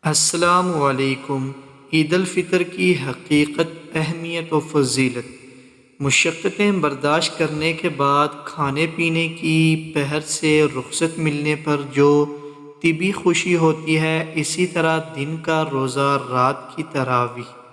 السلام علیکم۔ عید الفطر کی حقیقت، اہمیت و فضیلت۔ مشقتیں برداشت کرنے کے بعد کھانے پینے کی پہر سے رخصت ملنے پر جو طبی خوشی ہوتی ہے، اسی طرح دن کا روزہ، رات کی تراویح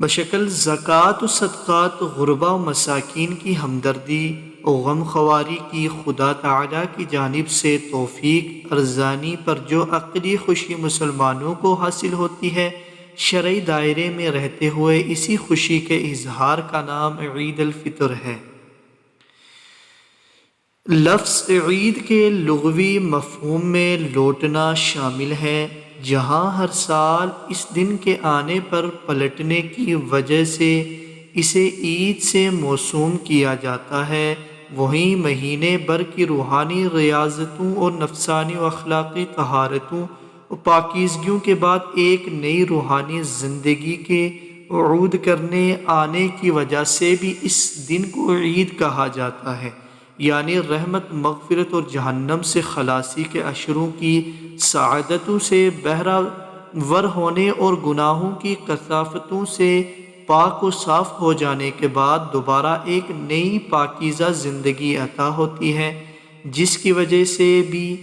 بشکل زکوٰۃ و صدقات، غربا و مساکین کی ہمدردی و غم خواری کی خدا تعالیٰ کی جانب سے توفیق ارزانی پر جو عقلی خوشی مسلمانوں کو حاصل ہوتی ہے، شرعی دائرے میں رہتے ہوئے اسی خوشی کے اظہار کا نام عید الفطر ہے۔ لفظ عید کے لغوی مفہوم میں لوٹنا شامل ہے، جہاں ہر سال اس دن کے آنے پر پلٹنے کی وجہ سے اسے عید سے موسوم کیا جاتا ہے، وہیں مہینے بھر کی روحانی ریاضتوں اور نفسانی و اخلاقی طہارتوں و پاکیزگیوں کے بعد ایک نئی روحانی زندگی کے عود کرنے آنے کی وجہ سے بھی اس دن کو عید کہا جاتا ہے، یعنی رحمت، مغفرت اور جہنم سے خلاصی کے اشروں کی سعادتوں سے بہرہ ور ہونے اور گناہوں کی کثافتوں سے پاک و صاف ہو جانے کے بعد دوبارہ ایک نئی پاکیزہ زندگی عطا ہوتی ہے، جس کی وجہ سے بھی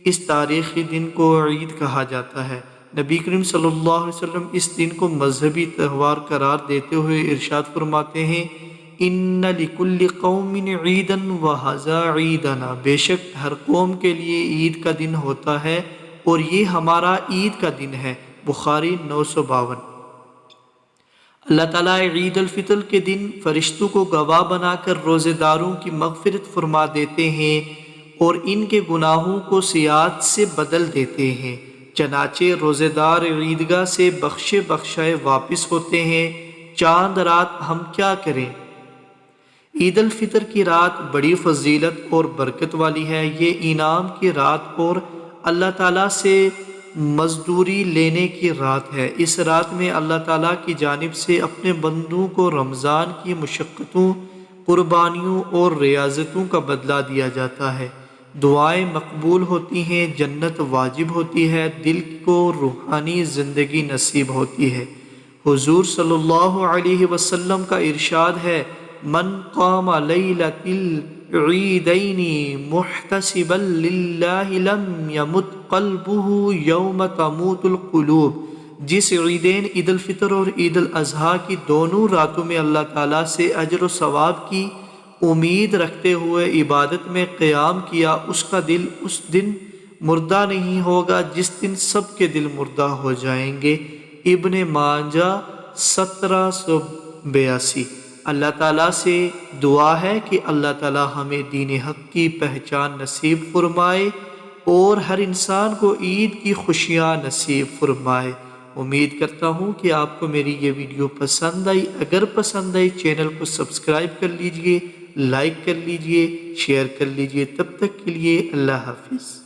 اس تاریخی دن کو عید کہا جاتا ہے۔ نبی کریم صلی اللہ علیہ وسلم اس دن کو مذہبی تہوار قرار دیتے ہوئے ارشاد فرماتے ہیں، اِنَّ لِكُلِّ قَوْمٍ عِيدًا وَهَذَا عِيدُنَا، بے شک ہر قوم کے لیے عید کا دن ہوتا ہے اور یہ ہمارا عید کا دن ہے۔ بخاری 952۔ اللہ تعالیٰ عید الفطر کے دن فرشتوں کو گواہ بنا کر روزے داروں کی مغفرت فرما دیتے ہیں اور ان کے گناہوں کو سیئات سے بدل دیتے ہیں، چنانچہ روزے دار عیدگاہ سے بخشے بخشائے واپس ہوتے ہیں۔ چاند رات ہم کیا کریں؟ عید الفطر کی رات بڑی فضیلت اور برکت والی ہے۔ یہ انعام کی رات اور اللہ تعالیٰ سے مزدوری لینے کی رات ہے۔ اس رات میں اللہ تعالیٰ کی جانب سے اپنے بندوں کو رمضان کی مشقتوں، قربانیوں اور ریاضتوں کا بدلہ دیا جاتا ہے، دعائیں مقبول ہوتی ہیں، جنت واجب ہوتی ہے، دل کو روحانی زندگی نصیب ہوتی ہے۔ حضور صلی اللہ علیہ وسلم کا ارشاد ہے، من قام لیلۃ العیدین محتسبا للہ لم یمت قلبہ یوم تموت القلوب، جس عیدین عید الفطر اور عید الاضحیٰ کی دونوں راتوں میں اللہ تعالیٰ سے اجر و ثواب کی امید رکھتے ہوئے عبادت میں قیام کیا، اس کا دل اس دن مردہ نہیں ہوگا جس دن سب کے دل مردہ ہو جائیں گے۔ ابن ماجہ 1782۔ اللہ تعالیٰ سے دعا ہے کہ اللہ تعالیٰ ہمیں دین حق کی پہچان نصیب فرمائے اور ہر انسان کو عید کی خوشیاں نصیب فرمائے۔ امید کرتا ہوں کہ آپ کو میری یہ ویڈیو پسند آئی۔ اگر پسند آئی چینل کو سبسکرائب کر لیجئے، لائک کر لیجئے، شیئر کر لیجئے۔ تب تک کے لیے اللہ حافظ۔